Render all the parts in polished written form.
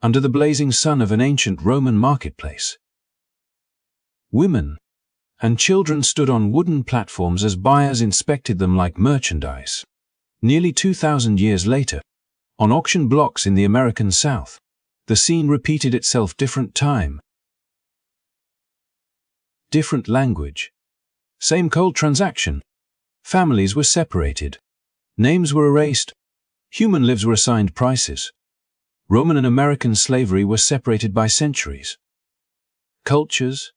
under the blazing sun of an ancient Roman marketplace. Women and children stood on wooden platforms as buyers inspected them like merchandise. Nearly 2,000 years later, on auction blocks in the American South, the scene repeated itself. Different time, different language, same cold transaction. Families were separated, names were erased, human lives were assigned prices. Roman and American slavery were separated by centuries, cultures,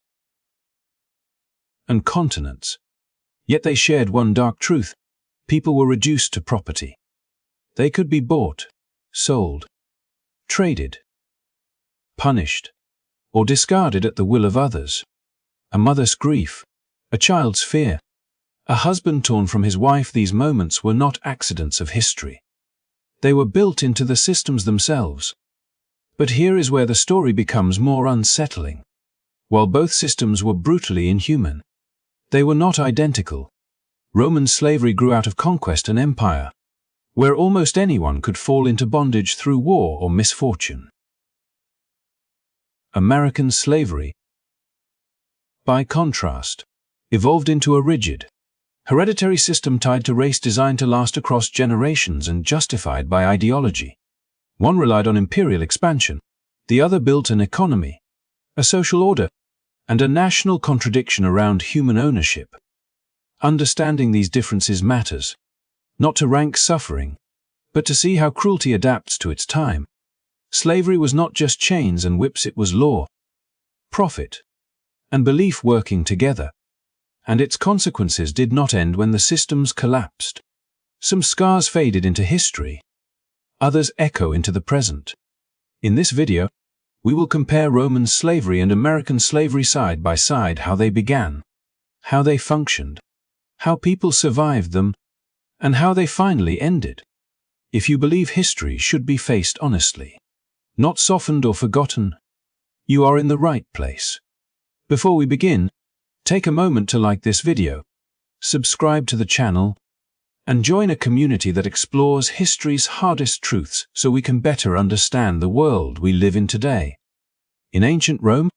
and continents. Yet they shared one dark truth: people were reduced to property. They could be bought, sold, traded, punished, or discarded at the will of others. A mother's grief, a child's fear, a husband torn from his wife. These moments were not accidents of history. They were built into the systems themselves. But here is where the story becomes more unsettling. While both systems were brutally inhuman, they were not identical. Roman slavery grew out of conquest and empire, where almost anyone could fall into bondage through war or misfortune. American slavery, by contrast, evolved into a rigid, hereditary system tied to race, designed to last across generations and justified by ideology. One relied on imperial expansion, the other built an economy, a social order, and a national contradiction around human ownership. Understanding these differences matters, not to rank suffering, but to see how cruelty adapts to its time. Slavery was not just chains and whips, it was law, profit, and belief working together. And its consequences did not end when the systems collapsed. Some scars faded into history, others echo into the present. In this video, we will compare Roman slavery and American slavery side by side, how they began, how they functioned, how people survived them, and how they finally ended. If you believe history should be faced honestly, not softened or forgotten, you are in the right place. Before we begin, take a moment to like this video, subscribe to the channel, and join a community that explores history's hardest truths so we can better understand the world we live in today. In ancient Rome,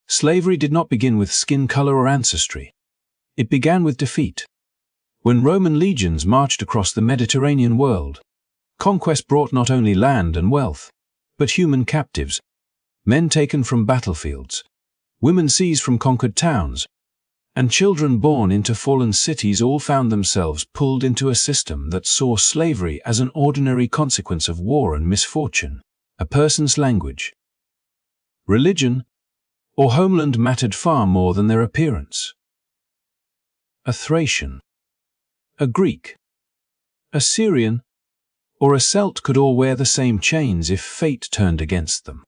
slavery did not begin with skin color or ancestry. It began with defeat. When Roman legions marched across the Mediterranean world, conquest brought not only land and wealth, but human captives, men taken from battlefields, women seized from conquered towns, and children born into fallen cities. All found themselves pulled into a system that saw slavery as an ordinary consequence of war and misfortune. A person's language, religion, or homeland mattered far more than their appearance. A Thracian, a Greek, a Syrian, or a Celt could all wear the same chains if fate turned against them.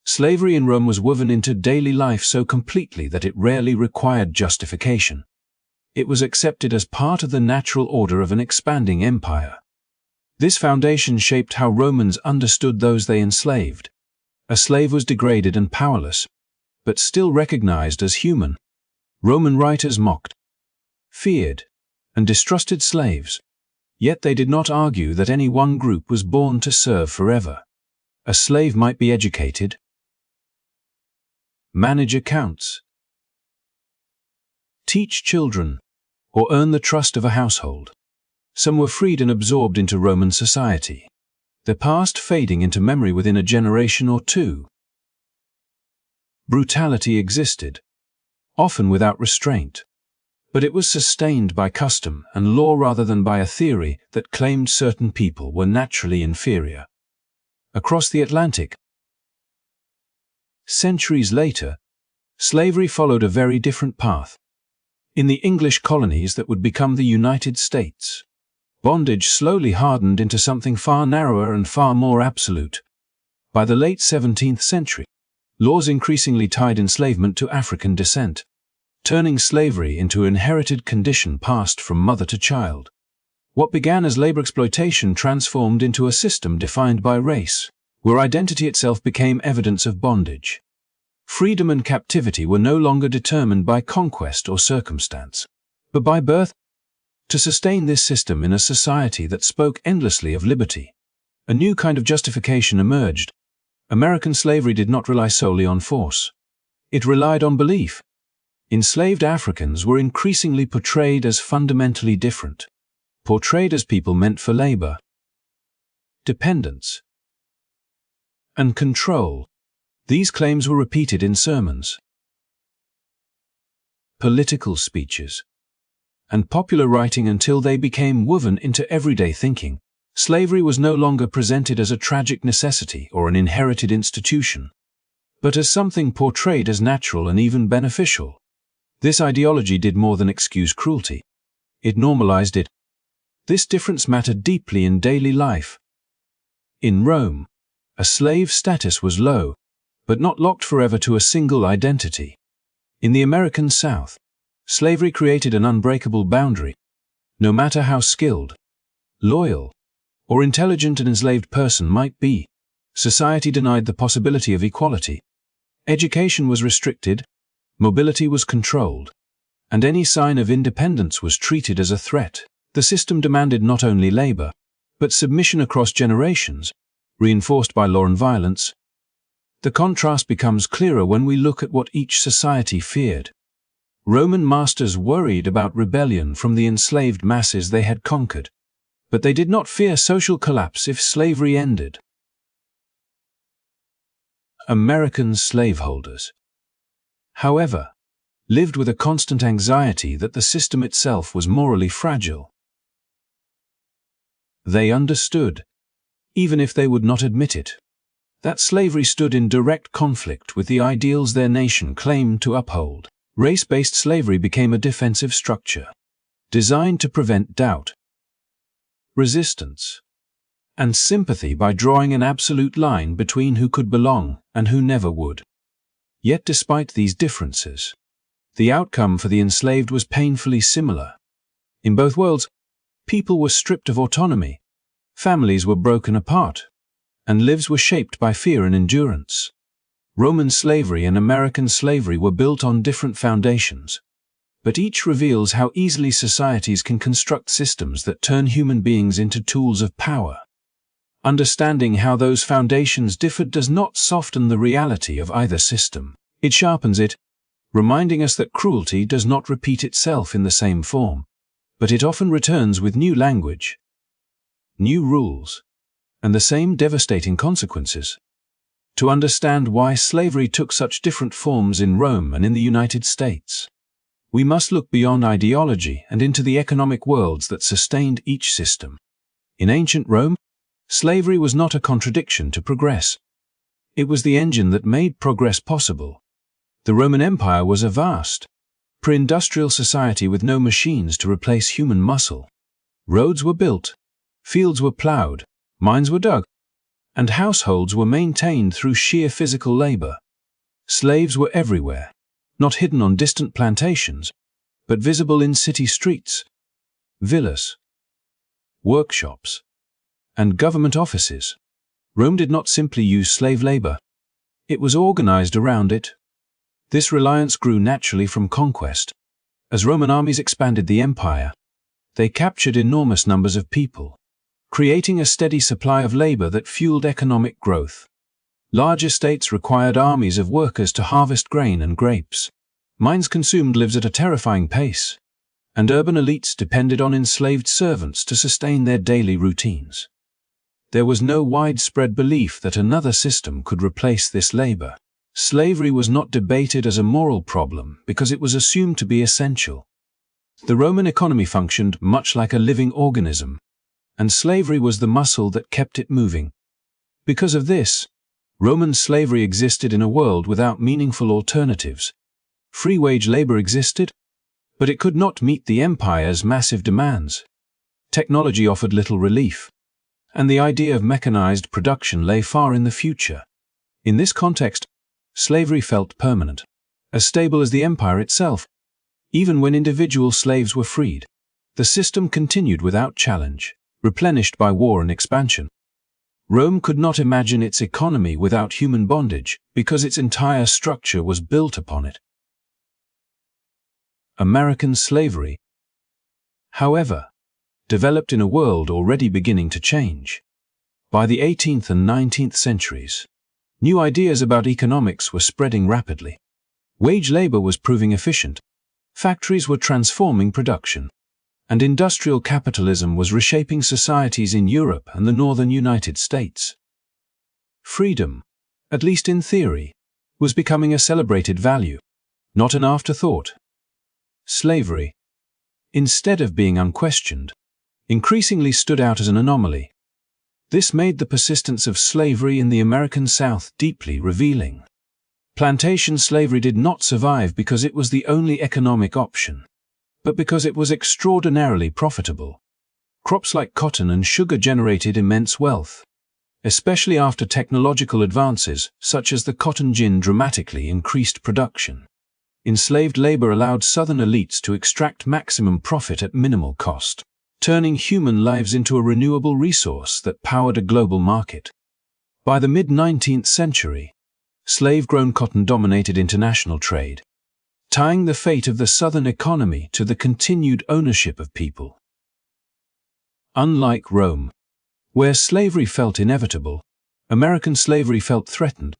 Slavery in Rome was woven into daily life so completely that it rarely required justification. It was accepted as part of the natural order of an expanding empire. This foundation shaped how Romans understood those they enslaved. A slave was degraded and powerless, but still recognized as human. Roman writers mocked, feared, and distrusted slaves, yet they did not argue that any one group was born to serve forever. A slave might be educated, manage accounts, teach children, or earn the trust of a household. Some were freed and absorbed into Roman society, their past fading into memory within a generation or two. Brutality existed, often without restraint, but it was sustained by custom and law rather than by a theory that claimed certain people were naturally inferior. Across the Atlantic, centuries later, slavery followed a very different path. In the English colonies that would become the United States, bondage slowly hardened into something far narrower and far more absolute. By the late 17th century, laws increasingly tied enslavement to African descent, turning slavery into an inherited condition passed from mother to child. What began as labor exploitation transformed into a system defined by race, where identity itself became evidence of bondage. Freedom and captivity were no longer determined by conquest or circumstance, but by birth. To sustain this system in a society that spoke endlessly of liberty, a new kind of justification emerged, American slavery did not rely solely on force. It relied on belief. Enslaved Africans were increasingly portrayed as fundamentally different, portrayed as people meant for labor, dependence, and control. These claims were repeated in sermons, political speeches, and popular writing until they became woven into everyday thinking. Slavery was no longer presented as a tragic necessity or an inherited institution, but as something portrayed as natural and even beneficial. This ideology did more than excuse cruelty. It normalized it. This difference mattered deeply in daily life. In Rome, a slave status was low, but not locked forever to a single identity. In the American South, slavery created an unbreakable boundary. No matter how skilled, loyal, or intelligent an enslaved person might be, society denied the possibility of equality. Education was restricted, mobility was controlled, and any sign of independence was treated as a threat. The system demanded not only labor, but submission across generations, reinforced by law and violence. The contrast becomes clearer when we look at what each society feared. Roman masters worried about rebellion from the enslaved masses they had conquered, but they did not fear social collapse if slavery ended. American slaveholders, however, lived with a constant anxiety that the system itself was morally fragile. They understood, even if they would not admit it, that slavery stood in direct conflict with the ideals their nation claimed to uphold. Race-based slavery became a defensive structure, designed to prevent doubt, resistance, and sympathy by drawing an absolute line between who could belong and who never would. Yet despite these differences, the outcome for the enslaved was painfully similar. In both worlds, people were stripped of autonomy, families were broken apart, and lives were shaped by fear and endurance. Roman slavery and American slavery were built on different foundations, but each reveals how easily societies can construct systems that turn human beings into tools of power. Understanding how those foundations differed does not soften the reality of either system. It sharpens it, reminding us that cruelty does not repeat itself in the same form, but it often returns with new language, new rules, and the same devastating consequences. To understand why slavery took such different forms in Rome and in the United States, we must look beyond ideology and into the economic worlds that sustained each system. In ancient Rome, slavery was not a contradiction to progress. It was the engine that made progress possible. The Roman Empire was a vast, pre-industrial society with no machines to replace human muscle. Roads were built, fields were plowed, mines were dug, and households were maintained through sheer physical labor. Slaves were everywhere, not hidden on distant plantations, but visible in city streets, villas, workshops, and government offices. Rome did not simply use slave labor. It was organized around it. This reliance grew naturally from conquest. As Roman armies expanded the empire, they captured enormous numbers of people, creating a steady supply of labor that fueled economic growth. Large estates required armies of workers to harvest grain and grapes. Mines consumed lives at a terrifying pace, and urban elites depended on enslaved servants to sustain their daily routines. There was no widespread belief that another system could replace this labor. Slavery was not debated as a moral problem because it was assumed to be essential. The Roman economy functioned much like a living organism, and slavery was the muscle that kept it moving. Because of this, Roman slavery existed in a world without meaningful alternatives. Free wage labor existed, but it could not meet the empire's massive demands. Technology offered little relief, and the idea of mechanized production lay far in the future. In this context, slavery felt permanent, as stable as the empire itself. Even when individual slaves were freed, the system continued without challenge, replenished by war and expansion. Rome could not imagine its economy without human bondage because its entire structure was built upon it. American slavery, however, developed in a world already beginning to change. By the 18th and 19th centuries, New ideas about economics were spreading rapidly. Wage labor was proving efficient. Factories were transforming production. And industrial capitalism was reshaping societies in Europe and the northern United States. Freedom, at least in theory, was becoming a celebrated value, not an afterthought. Slavery, instead of being unquestioned, increasingly stood out as an anomaly. This made the persistence of slavery in the American South deeply revealing. Plantation slavery did not survive because it was the only economic option, but because it was extraordinarily profitable. Crops like cotton and sugar generated immense wealth, especially after technological advances such as the cotton gin dramatically increased production. Enslaved labor allowed Southern elites to extract maximum profit at minimal cost, turning human lives into a renewable resource that powered a global market. By the mid-19th century, slave-grown cotton dominated international trade, tying the fate of the Southern economy to the continued ownership of people. Unlike Rome, where slavery felt inevitable, American slavery felt threatened.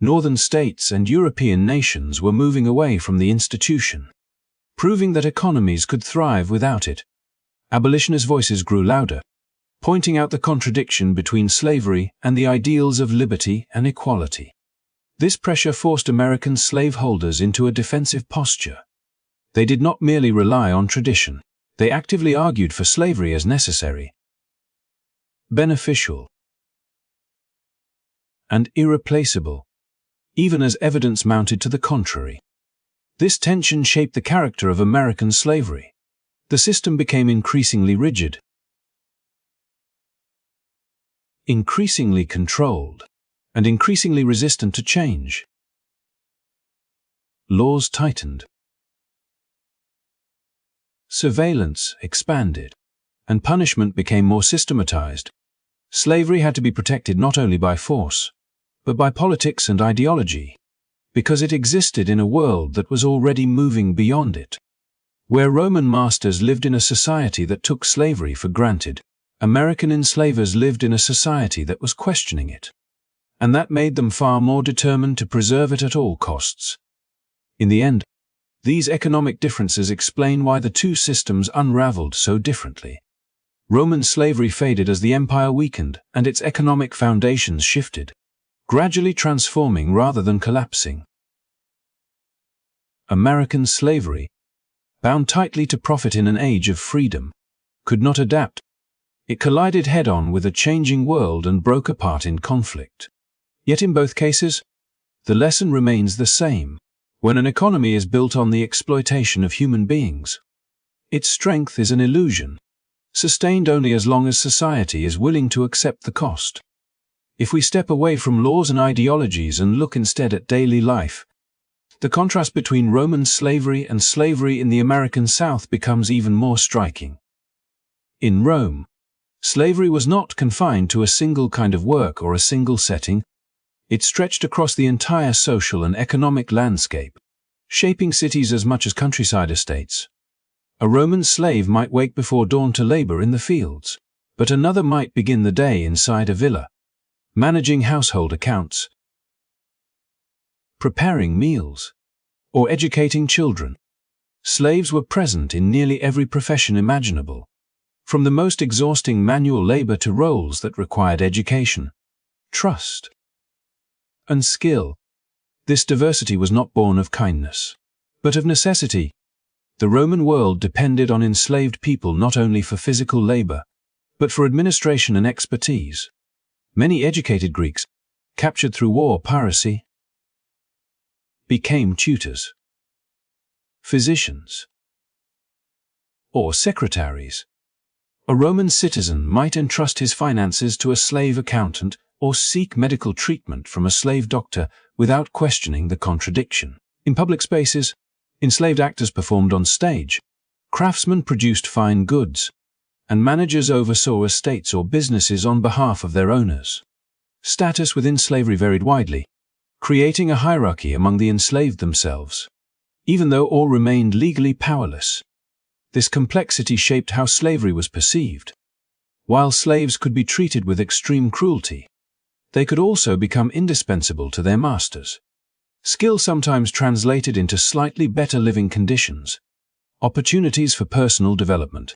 Northern states and European nations were moving away from the institution, proving that economies could thrive without it. Abolitionist voices grew louder, pointing out the contradiction between slavery and the ideals of liberty and equality. This pressure forced American slaveholders into a defensive posture. They did not merely rely on tradition, they actively argued for slavery as necessary, beneficial, and irreplaceable, even as evidence mounted to the contrary. This tension shaped the character of American slavery. The system became increasingly rigid, increasingly controlled, and increasingly resistant to change. Laws tightened, surveillance expanded, and punishment became more systematized. Slavery had to be protected not only by force, but by politics and ideology, because it existed in a world that was already moving beyond it. Where Roman masters lived in a society that took slavery for granted, American enslavers lived in a society that was questioning it, and that made them far more determined to preserve it at all costs. In the end, these economic differences explain why the two systems unraveled so differently. Roman slavery faded as the empire weakened and its economic foundations shifted, gradually transforming rather than collapsing. American slavery, bound tightly to profit in an age of freedom, could not adapt. It collided head-on with a changing world and broke apart in conflict. Yet in both cases, the lesson remains the same. When an economy is built on the exploitation of human beings, its strength is an illusion, sustained only as long as society is willing to accept the cost. If we step away from laws and ideologies and look instead at daily life, the contrast between Roman slavery and slavery in the American South becomes even more striking. In Rome, slavery was not confined to a single kind of work or a single setting. It stretched across the entire social and economic landscape, shaping cities as much as countryside estates. A Roman slave might wake before dawn to labor in the fields, but another might begin the day inside a villa, managing household accounts, preparing meals, or educating children. Slaves were present in nearly every profession imaginable, from the most exhausting manual labor to roles that required education, trust, and skill. This diversity was not born of kindness, but of necessity. The Roman world depended on enslaved people not only for physical labor, but for administration and expertise. Many educated Greeks, captured through war piracy, became tutors, physicians, or secretaries. A Roman citizen might entrust his finances to a slave accountant or seek medical treatment from a slave doctor without questioning the contradiction. In public spaces, enslaved actors performed on stage, craftsmen produced fine goods, and managers oversaw estates or businesses on behalf of their owners. Status within slavery varied widely, creating a hierarchy among the enslaved themselves. Even though all remained legally powerless, this complexity shaped how slavery was perceived. While slaves could be treated with extreme cruelty, they could also become indispensable to their masters. Skill sometimes translated into slightly better living conditions, opportunities for personal development,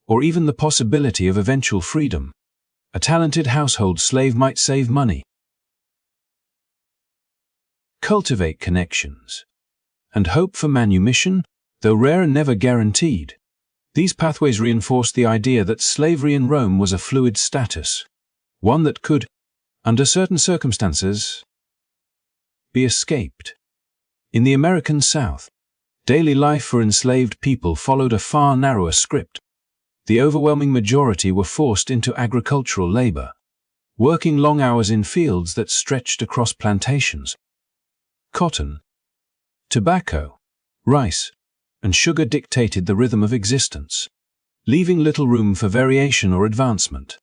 or even the possibility of eventual freedom. A talented household slave might save money, cultivate connections, and hope for manumission, though rare and never guaranteed. These pathways reinforced the idea that slavery in Rome was a fluid status, one that could, under certain circumstances, be escaped. In the American South, daily life for enslaved people followed a far narrower script. The overwhelming majority were forced into agricultural labor, working long hours in fields that stretched across plantations. Cotton, tobacco, rice, and sugar dictated the rhythm of existence, leaving little room for variation or advancement.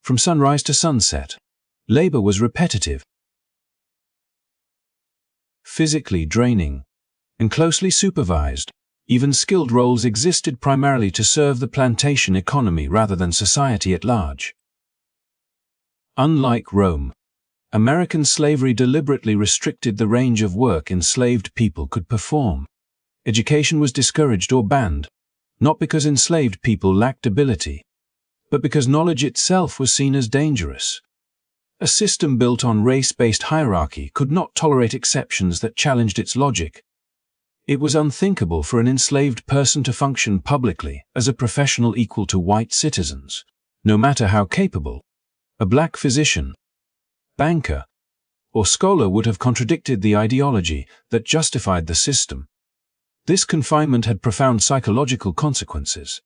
From sunrise to sunset, labor was repetitive, physically draining, and closely supervised. Even skilled roles existed primarily to serve the plantation economy rather than society at large. Unlike Rome, American slavery deliberately restricted the range of work enslaved people could perform. Education was discouraged or banned, not because enslaved people lacked ability, but because knowledge itself was seen as dangerous. A system built on race-based hierarchy could not tolerate exceptions that challenged its logic. It was unthinkable for an enslaved person to function publicly as a professional equal to white citizens, no matter how capable. A black physician, banker, or scholar would have contradicted the ideology that justified the system. This confinement had profound psychological consequences.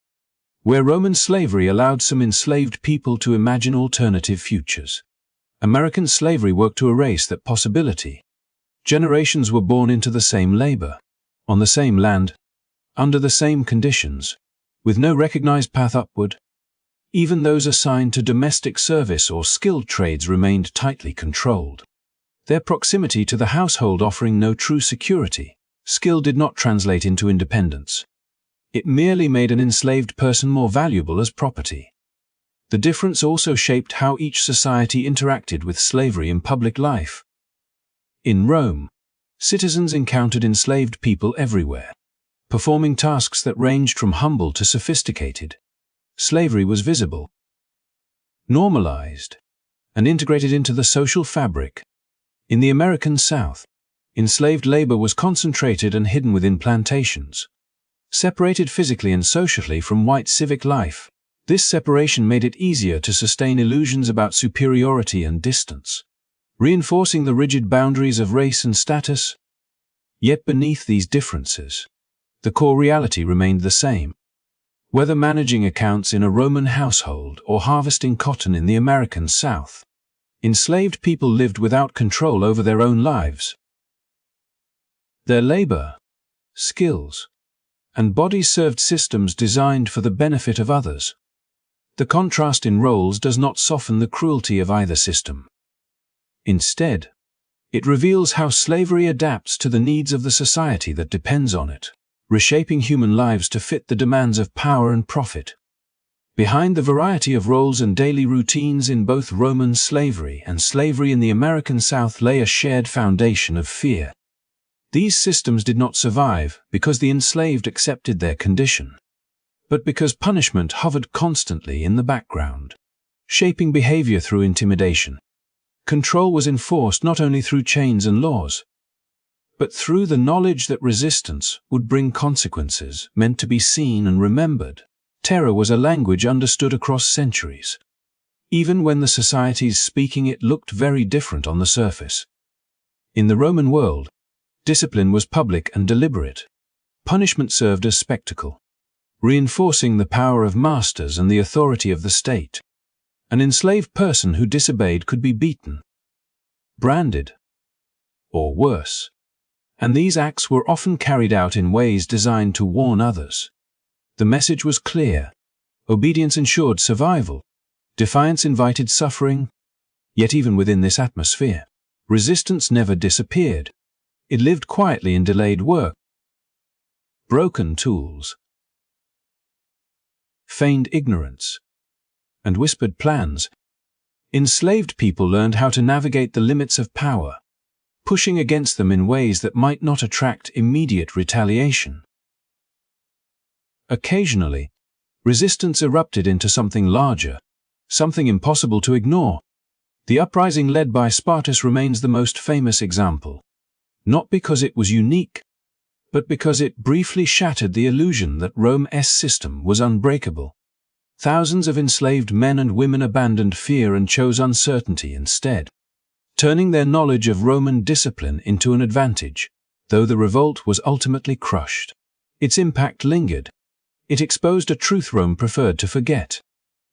Where Roman slavery allowed some enslaved people to imagine alternative futures, American slavery worked to erase that possibility. Generations were born into the same labor, on the same land, under the same conditions, with no recognized path upward. Even those assigned to domestic service or skilled trades remained tightly controlled, their proximity to the household offering no true security. Skill did not translate into independence. It merely made an enslaved person more valuable as property. The difference also shaped how each society interacted with slavery in public life. In Rome, citizens encountered enslaved people everywhere, performing tasks that ranged from humble to sophisticated. Slavery was visible, normalized, and integrated into the social fabric. In the American South, enslaved labor was concentrated and hidden within plantations, separated physically and socially from white civic life. This separation made it easier to sustain illusions about superiority and distance, reinforcing the rigid boundaries of race and status. Yet beneath these differences, the core reality remained the same. Whether managing accounts in a Roman household or harvesting cotton in the American South, enslaved people lived without control over their own lives. Their labor, skills, and bodies served systems designed for the benefit of others. The contrast in roles does not soften the cruelty of either system. Instead, it reveals how slavery adapts to the needs of the society that depends on it, reshaping human lives to fit the demands of power and profit. Behind the variety of roles and daily routines in both Roman slavery and slavery in the American South lay a shared foundation of fear. These systems did not survive because the enslaved accepted their condition, but because punishment hovered constantly in the background, shaping behavior through intimidation. Control was enforced not only through chains and laws, but through the knowledge that resistance would bring consequences meant to be seen and remembered. Terror was a language understood across centuries, even when the societies speaking it looked very different on the surface. In the Roman world, discipline was public and deliberate. Punishment served as spectacle, reinforcing the power of masters and the authority of the state. An enslaved person who disobeyed could be beaten, branded, or worse, and these acts were often carried out in ways designed to warn others. The message was clear. Obedience ensured survival. Defiance invited suffering. Yet even within this atmosphere, resistance never disappeared. It lived quietly in delayed work, broken tools, feigned ignorance, and whispered plans. Enslaved people learned how to navigate the limits of power, pushing against them in ways that might not attract immediate retaliation. Occasionally, resistance erupted into something larger, something impossible to ignore. The uprising led by Spartacus remains the most famous example, not because it was unique, but because it briefly shattered the illusion that Rome's system was unbreakable. Thousands of enslaved men and women abandoned fear and chose uncertainty instead, turning their knowledge of Roman discipline into an advantage. Though the revolt was ultimately crushed, its impact lingered. It exposed a truth Rome preferred to forget.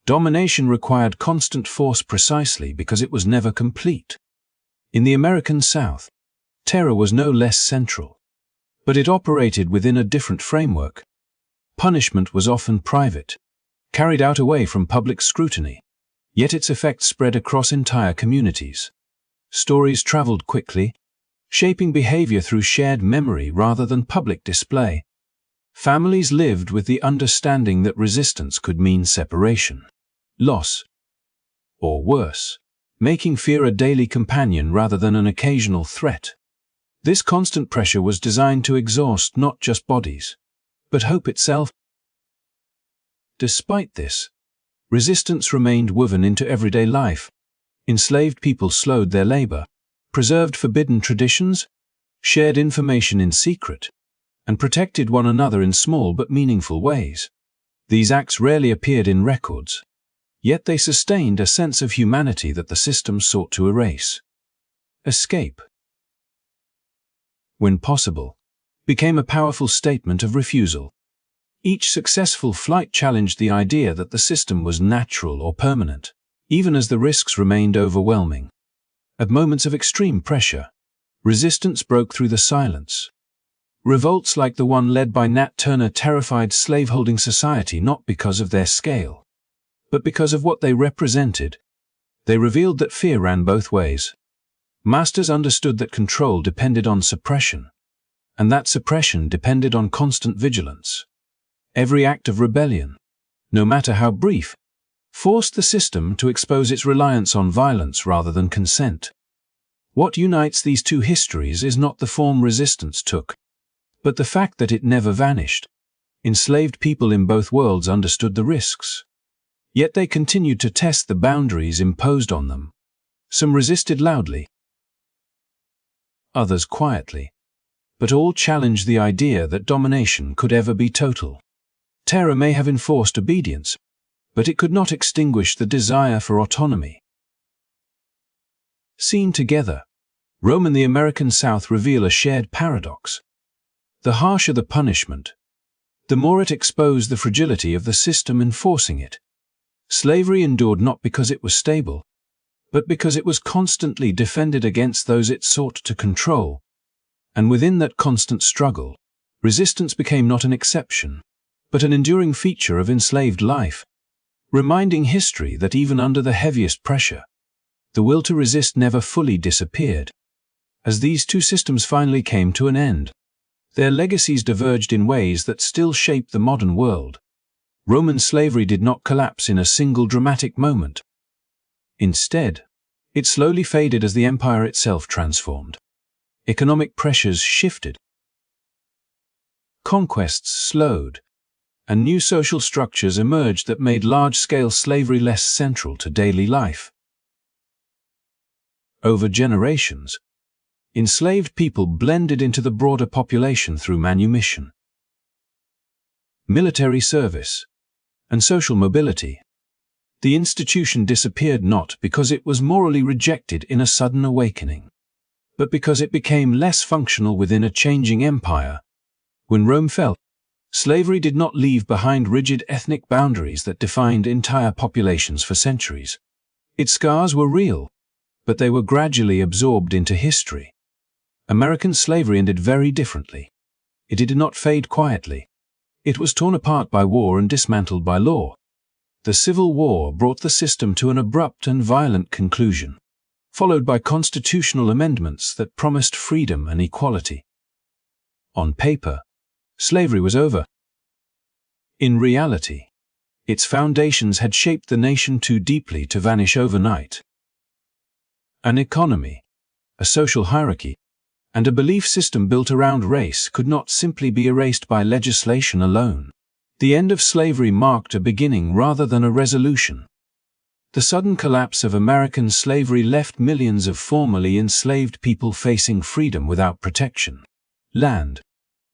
Domination required constant force precisely because it was never complete. In the American South, terror was no less central, but it operated within a different framework. Punishment was often private, carried out away from public scrutiny, yet its effects spread across entire communities. Stories traveled quickly, shaping behavior through shared memory rather than public display. Families lived with the understanding that resistance could mean separation, loss, or worse, making fear a daily companion rather than an occasional threat. This constant pressure was designed to exhaust not just bodies, but hope itself. Despite this, resistance remained woven into everyday life. Enslaved people slowed their labor, preserved forbidden traditions, shared information in secret, and protected one another in small but meaningful ways. These acts rarely appeared in records, yet they sustained a sense of humanity that the system sought to erase. Escape, when possible, became a powerful statement of refusal. Each successful flight challenged the idea that the system was natural or permanent, even as the risks remained overwhelming. At moments of extreme pressure, resistance broke through the silence. Revolts like the one led by Nat Turner terrified slaveholding society not because of their scale, but because of what they represented. They revealed that fear ran both ways. Masters understood that control depended on suppression, and that suppression depended on constant vigilance. Every act of rebellion, no matter how brief, forced the system to expose its reliance on violence rather than consent. What unites these two histories is not the form resistance took, but the fact that it never vanished. Enslaved people in both worlds understood the risks, yet they continued to test the boundaries imposed on them. Some resisted loudly, others quietly, but all challenged the idea that domination could ever be total. Terror may have enforced obedience, but it could not extinguish the desire for autonomy. Seen together, Rome and the American South reveal a shared paradox. The harsher the punishment, the more it exposed the fragility of the system enforcing it. Slavery endured not because it was stable, but because it was constantly defended against those it sought to control. And within that constant struggle, resistance became not an exception, but an enduring feature of enslaved life, reminding history that even under the heaviest pressure, the will to resist never fully disappeared. As these two systems finally came to an end, their legacies diverged in ways that still shape the modern world. Roman slavery did not collapse in a single dramatic moment. Instead, it slowly faded as the empire itself transformed. Economic pressures shifted, conquests slowed, and new social structures emerged that made large-scale slavery less central to daily life. Over generations, enslaved people blended into the broader population through manumission, military service, and social mobility. The institution disappeared not because it was morally rejected in a sudden awakening, but because it became less functional within a changing empire. When Rome fell, slavery did not leave behind rigid ethnic boundaries that defined entire populations for centuries. Its scars were real, but they were gradually absorbed into history. American slavery ended very differently. It did not fade quietly. It was torn apart by war and dismantled by law. The Civil War brought the system to an abrupt and violent conclusion, followed by constitutional amendments that promised freedom and equality. On paper, slavery was over. In reality, its foundations had shaped the nation too deeply to vanish overnight. An economy, a social hierarchy, and a belief system built around race could not simply be erased by legislation alone. The end of slavery marked a beginning rather than a resolution. The sudden collapse of American slavery left millions of formerly enslaved people facing freedom without protection, land,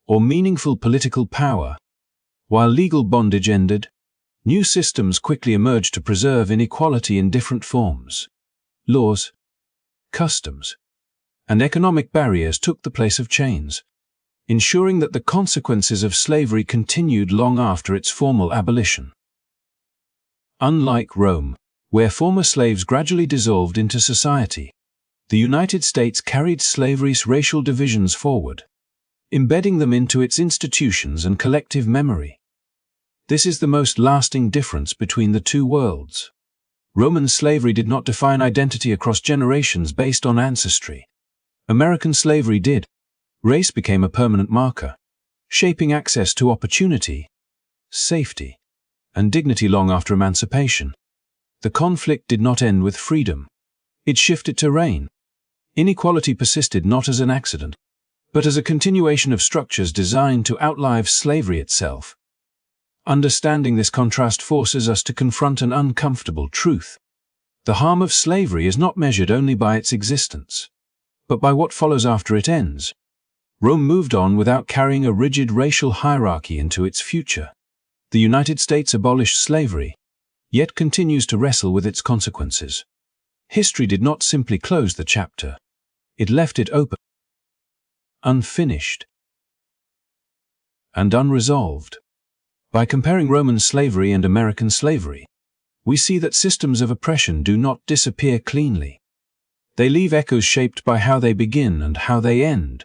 or meaningful political power. While legal bondage ended, new systems quickly emerged to preserve inequality in different forms. Laws, customs, and economic barriers took the place of chains, ensuring that the consequences of slavery continued long after its formal abolition. Unlike Rome, where former slaves gradually dissolved into society, the United States carried slavery's racial divisions forward, embedding them into its institutions and collective memory. This is the most lasting difference between the two worlds. Roman slavery did not define identity across generations based on ancestry. American slavery did. Race became a permanent marker, shaping access to opportunity, safety, and dignity long after emancipation. The conflict did not end with freedom. It shifted terrain. Inequality persisted not as an accident, but as a continuation of structures designed to outlive slavery itself. Understanding this contrast forces us to confront an uncomfortable truth. The harm of slavery is not measured only by its existence, but by what follows after it ends. Rome moved on without carrying a rigid racial hierarchy into its future. The United States abolished slavery, yet continues to wrestle with its consequences. History did not simply close the chapter. It left it open, unfinished, and unresolved. By comparing Roman slavery and American slavery, we see that systems of oppression do not disappear cleanly. They leave echoes shaped by how they begin and how they end.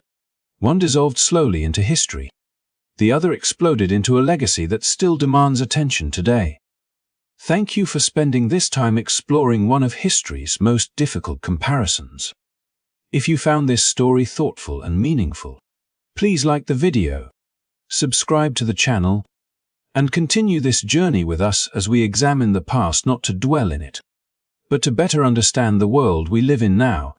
One dissolved slowly into history. The other exploded into a legacy that still demands attention today. Thank you for spending this time exploring one of history's most difficult comparisons. If you found this story thoughtful and meaningful, please like the video, subscribe to the channel, and continue this journey with us as we examine the past not to dwell in it, but to better understand the world we live in now.